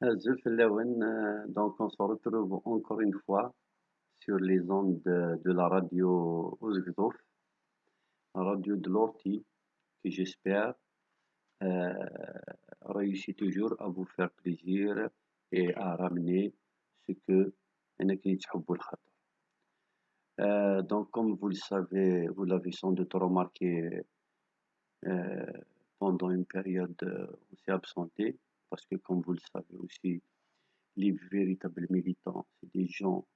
Zuf Lawen, donc on se retrouve encore une fois sur les ondes de la radio Ouzgdouf, la radio de l'Orti, qui j'espère euh, réussit toujours à vous faire plaisir et à ramener ce que أنك تحبوا الخاطر. Donc comme vous le savez, vous l'avez sans doute remarqué euh, pendant une période, on s'est absenté, parce que comme vous le savez aussi, les véritables militants, c'est des gens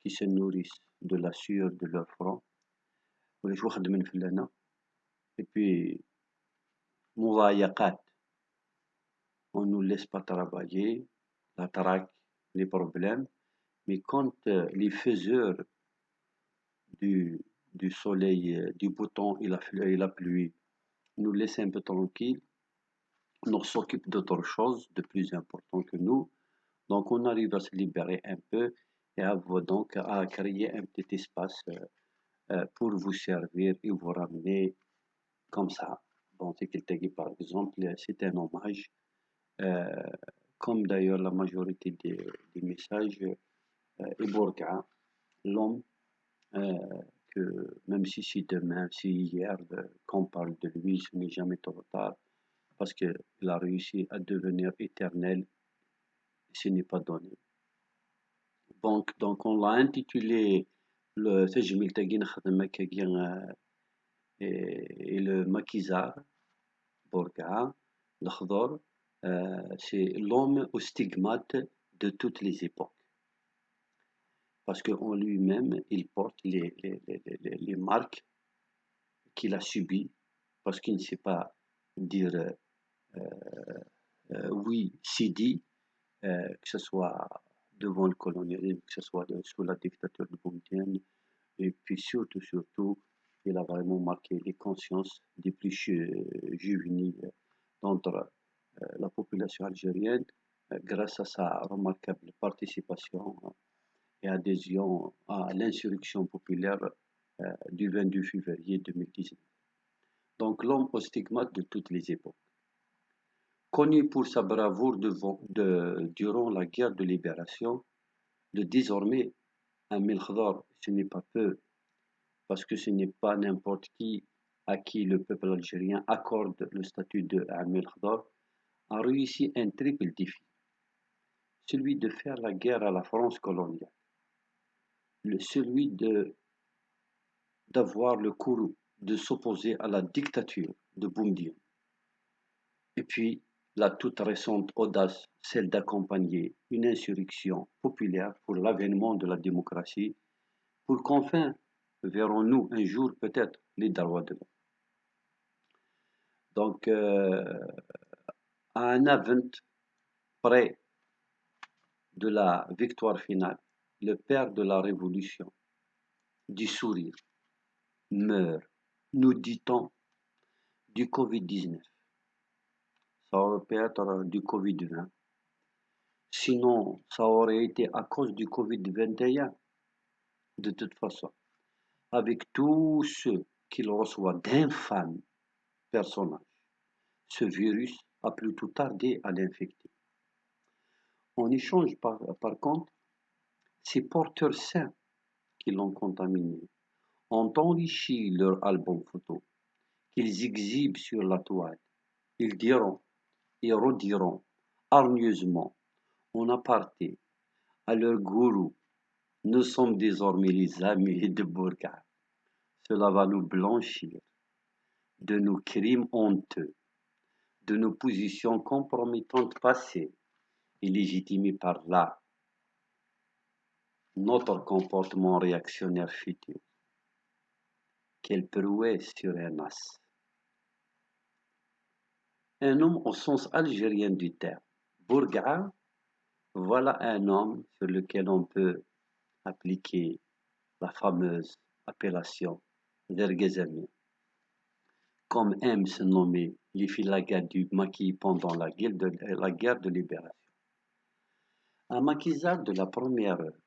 qui se nourrissent de la sueur de leur front. Et puis, مضايقات, on ne nous laisse pas travailler, la traque, les problèmes. Mais quand les faiseurs du, du soleil, du beau temps et la pluie nous laissent un peu tranquilles, on s'occupe d'autre chose de plus important que nous. Donc on arrive à se libérer un peu et donc à créer un petit espace pour vous servir et vous ramener comme ça. Bon, Tekiltegi, par exemple, c'est un hommage, euh, comme d'ailleurs la majorité des messages, et Bourga, l'homme, euh, que même si c'est demain, si hier, qu'on parle de lui, ce n'est jamais trop tard, parce qu'il a réussi à devenir éternel, ce n'est pas donné. Donc on l'a intitulé le تجميل تاعي نخدم هكاكيا et le maquisard Borga, l'Akhdar, c'est l'homme au stigmate de toutes les époques. Parce qu'en lui-même, il porte les marques qu'il a subies, parce qu'il ne sait pas dire oui, Sidi, que ce soit devant le colonialisme, que ce soit sous la dictature de Boumedienne, et puis surtout, il a vraiment marqué les consciences des plus juvéniles d'entre la population algérienne grâce à sa remarquable participation et adhésion à l'insurrection populaire du 22 février 2019. Donc l'homme au stigmate de toutes les époques. Connu pour sa bravoure durant la guerre de libération, désormais un Milkhdar, ce n'est pas peu, parce que ce n'est pas n'importe qui à qui le peuple algérien accorde le statut de Amir Khadar, a réussi un triple défi, celui de faire la guerre à la France coloniale, celui d'avoir le courage de s'opposer à la dictature de Boumediene, et puis la toute récente audace, celle d'accompagner une insurrection populaire pour l'avènement de la démocratie, pour qu'enfin verrons-nous un jour peut-être les droits de l'homme. Donc, à un event près de la victoire finale, le père de la révolution, du sourire, meurt, nous dit-on, du Covid-19. Ça aurait pu être du Covid-20. Sinon, ça aurait été à cause du Covid-21, de toute façon. Avec tous ceux qu'il reçoit d'infâmes personnages, ce virus a plutôt tardé à l'infecter. En échange, par contre, ces porteurs sains qui l'ont contaminé ont enrichi leur album photo qu'ils exhibent sur la toile. Ils diront et rediront hargneusement en aparté à leur gourou: nous sommes désormais les amis de Bourga. Cela va nous blanchir de nos crimes honteux, de nos positions compromettantes passées et légitimées par là notre comportement réactionnaire futur. Quelle prouesse sur un as! Un homme au sens algérien du terme. Bourga, voilà un homme sur lequel on peut appliquer la fameuse appellation d'Ergezami, comme aiment se nommer les filagats du maquis pendant la guerre de libération. Un maquisard de la première heure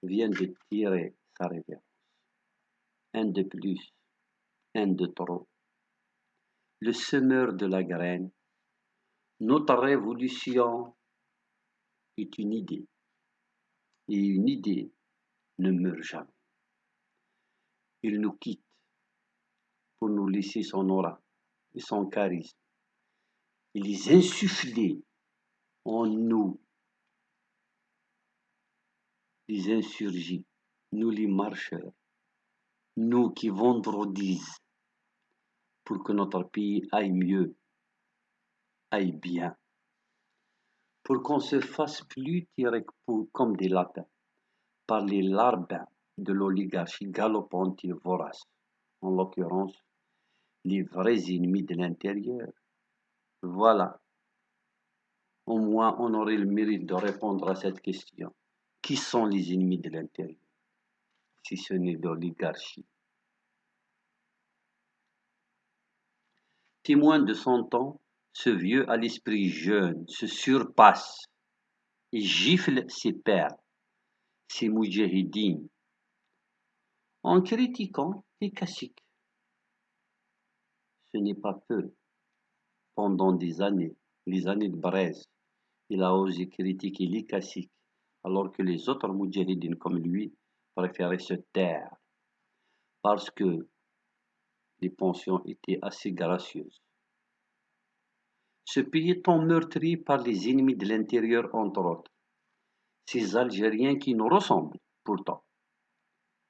vient de tirer sa révérence. Un de plus, un de trop. Le semeur de la graine, notre révolution est une idée, et une idée ne meurt jamais. Il nous quitte pour nous laisser son aura et son charisme. Il les insufflait en nous, les insurgés, nous les marcheurs, nous qui vendredisent pour que notre pays aille mieux, aille bien, pour qu'on se fasse plus tirer comme des lapins par les larbins de l'oligarchie galopante et vorace, en l'occurrence les vrais ennemis de l'intérieur. Voilà, au moins on aurait le mérite de répondre à cette question. Qui sont les ennemis de l'intérieur, si ce n'est l'oligarchie? Témoin de son temps, ce vieux à l'esprit jeune se surpasse et gifle ses pères, ses moudjahidines, en critiquant les caciques. Ce n'est pas peu. Pendant des années, les années de braise, il a osé critiquer les caciques, alors que les autres moudjahidines comme lui préféraient se taire, parce que les pensions étaient assez gracieuses. Ce pays étant meurtri par les ennemis de l'intérieur, entre autres, ces Algériens qui nous ressemblent pourtant,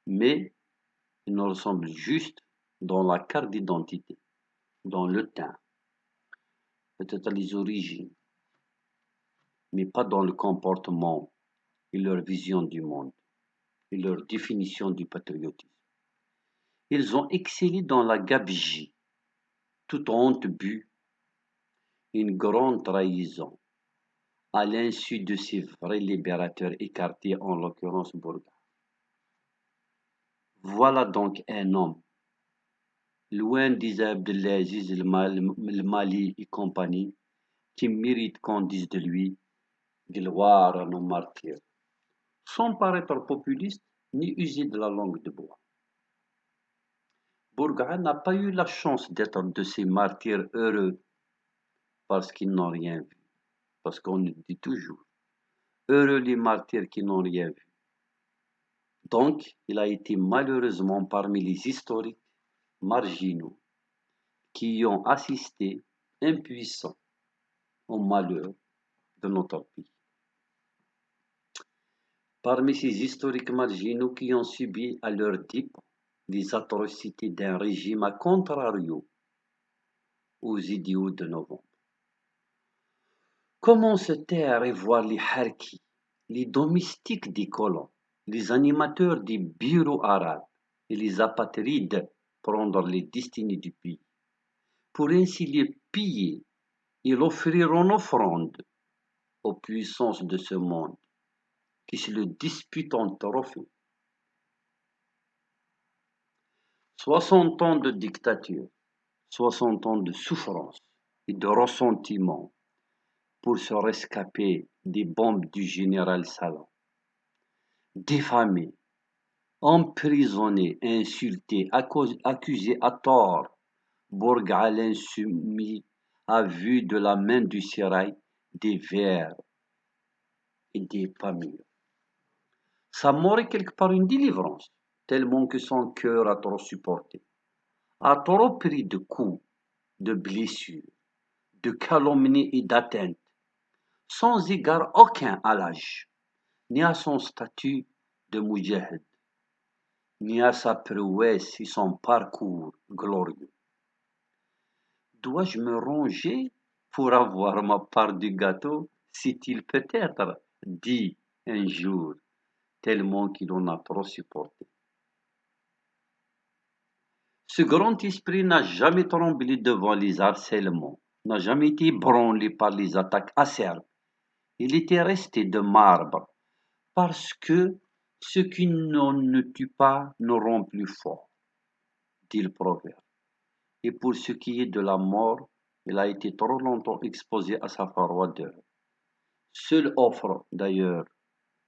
mais ils nous ressemblent juste dans la carte d'identité, dans le teint, peut-être les origines, mais pas dans le comportement et leur vision du monde et leur définition du patriotisme. Ils ont excellé dans la gabegie, toute honte bue, une grande trahison, à l'insu de ces vrais libérateurs écartés, en l'occurrence Bourga. Voilà donc un homme, loin des Abdelaziz el Mali et compagnie, qui mérite qu'on dise de lui gloire à nos martyrs, sans paraître populiste ni user de la langue de bois. Bourga n'a pas eu la chance d'être de ces martyrs heureux parce qu'ils n'ont rien vu, parce qu'on nous dit toujours heureux les martyrs qui n'ont rien vu. Donc, il a été malheureusement parmi les historiques marginaux qui y ont assisté impuissants au malheur de notre pays. Parmi ces historiques marginaux qui ont subi à leur dépens les atrocités d'un régime à contrario aux idéaux de novembre. Comment se taire et voir les harkis, les domestiques des colons, les animateurs des bureaux arabes et les apatrides prendre les destinées du pays, pour ainsi les piller et l'offrir en offrande aux puissances de ce monde qui se le disputent en trophée. 60 ans de dictature, 60 ans de souffrance et de ressentiment pour se rescaper des bombes du général Salan. Diffamé, emprisonné, insulté, accusé à tort, Bourga Al Insoumis a vu de la main du sérail des vers et des palmures. Sa mort est quelque part une délivrance, tellement que son cœur a trop supporté, a trop pris de coups, de blessures, de calomnies et d'atteintes, sans égard aucun à l'âge, ni à son statut de moudjahid, ni à sa prouesse et son parcours glorieux. Dois-je me ranger pour avoir ma part du gâteau, s'est-il peut-être dit un jour, tellement qu'il en a trop supporté. Ce grand esprit n'a jamais tremblé devant les harcèlements, n'a jamais été branlé par les attaques acerbes. Il était resté de marbre, parce que ce qui ne tue pas ne rend plus fort, dit le proverbe. Et pour ce qui est de la mort, il a été trop longtemps exposé à sa froideur. Seule offre, d'ailleurs,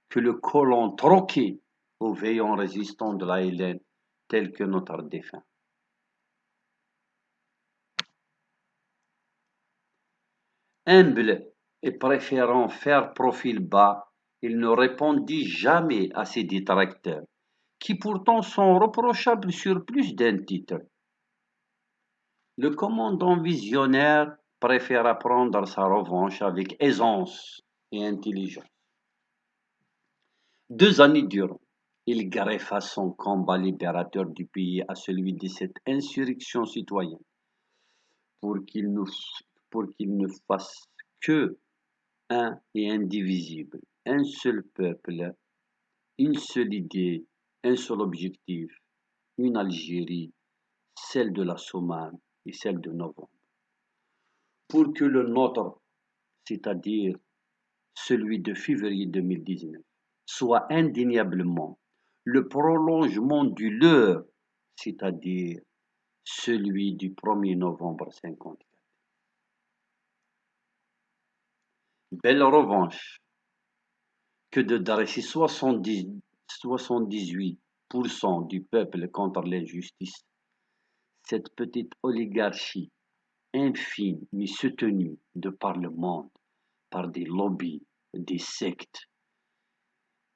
que le colon troqué aux veillants résistants de la Hélène, tel que notre défunt. Humble Et préférant faire profil bas, il ne répondit jamais à ses détracteurs, qui pourtant sont reprochables sur plus d'un titre. Le commandant visionnaire préféra prendre sa revanche avec aisance et intelligence. 2 années durant, il greffa son combat libérateur du pays à celui de cette insurrection citoyenne, pour qu'il ne, pour qu'il ne fasse que un et indivisible, un seul peuple, une seule idée, un seul objectif, une Algérie, celle de la Somalie et celle de novembre. Pour que le nôtre, c'est-à-dire celui de février 2019, soit indéniablement le prolongement du leur, c'est-à-dire celui du 1er novembre 54. Belle revanche que de dresser 78% du peuple contre l'injustice. Cette petite oligarchie infime mais soutenue de par le monde, par des lobbies, des sectes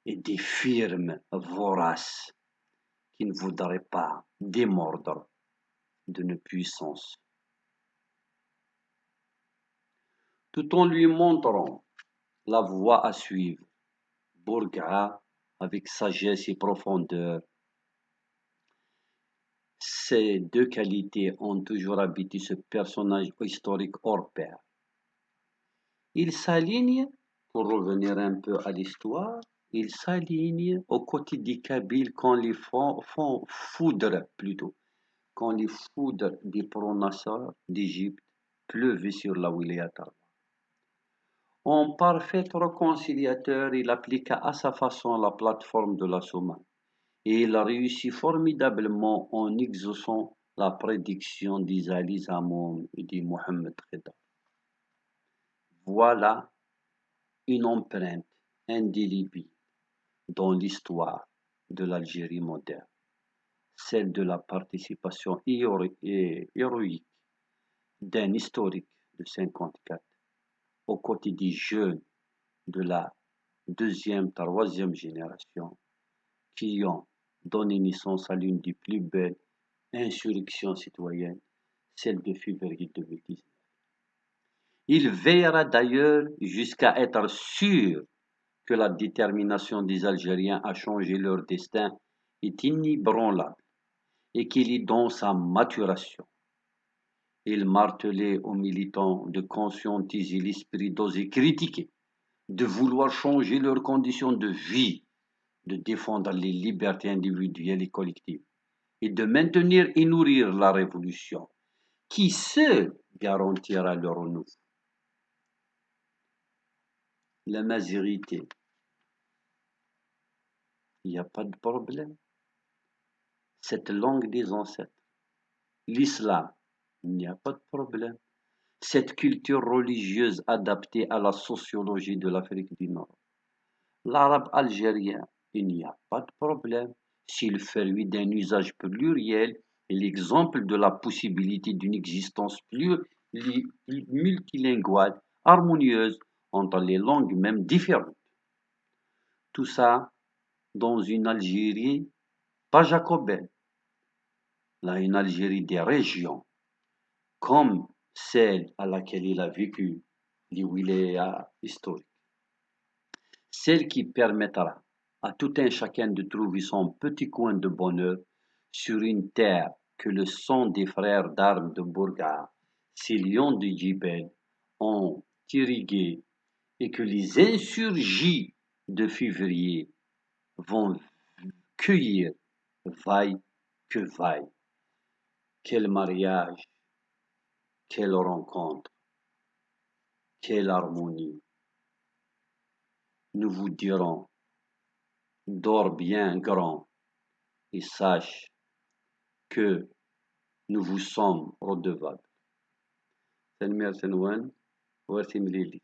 et des firmes voraces qui ne voudraient pas démordre d'une puissance, tout en lui montrant la voie à suivre. Bourgaat, avec sagesse et profondeur, ces deux qualités ont toujours habité ce personnage historique hors pair. Il s'aligne, pour revenir un peu à l'histoire, il s'aligne aux côtés des Kabyles quand les foudres, plutôt, quand les foudres des pronasseurs d'Égypte pleuvaient sur la Wilaya Tarba. En parfait réconciliateur, il appliqua à sa façon la plateforme de la Somalie. Et il a réussi formidablement en exaucant la prédiction d'Isali Zamoun et de Mohamed Reda. Voilà une empreinte indélébile dans l'histoire de l'Algérie moderne, celle de la participation héroïque d'un historique de 54 aux côtés des jeunes de la deuxième, troisième génération qui ont donné naissance à l'une des plus belles insurrections citoyennes, celle de février 2019. Il veillera d'ailleurs jusqu'à être sûr que la détermination des Algériens à changer leur destin est inébranlable et qu'il est dans sa maturation. Il martelait aux militants de conscientiser l'esprit d'oser critiquer, de vouloir changer leurs conditions de vie, de défendre les libertés individuelles et collectives, et de maintenir et nourrir la révolution, qui seule garantira le renouveau. La majorité, il n'y a pas de problème. Cette langue des ancêtres, l'islam, il n'y a pas de problème. Cette culture religieuse adaptée à la sociologie de l'Afrique du Nord, l'arabe algérien, il n'y a pas de problème. S'il fait lui d'un usage pluriel et l'exemple de la possibilité d'une existence multilinguale, harmonieuse entre les langues même différentes. Tout ça dans une Algérie pas jacobine, là une Algérie des régions, comme celle à laquelle il a vécu, les wilayas historiques. Celle qui permettra à tout un chacun de trouver son petit coin de bonheur sur une terre que le sang des frères d'armes de Bourgaat, ces lions de Djibel, ont irrigué et que les insurgés de février vont cueillir vaille que vaille. Quel mariage, quelle rencontre, quelle harmonie. Nous vous dirons, dors bien grand et sache que nous vous sommes redevables. Salimir Senouane, voici Mlili.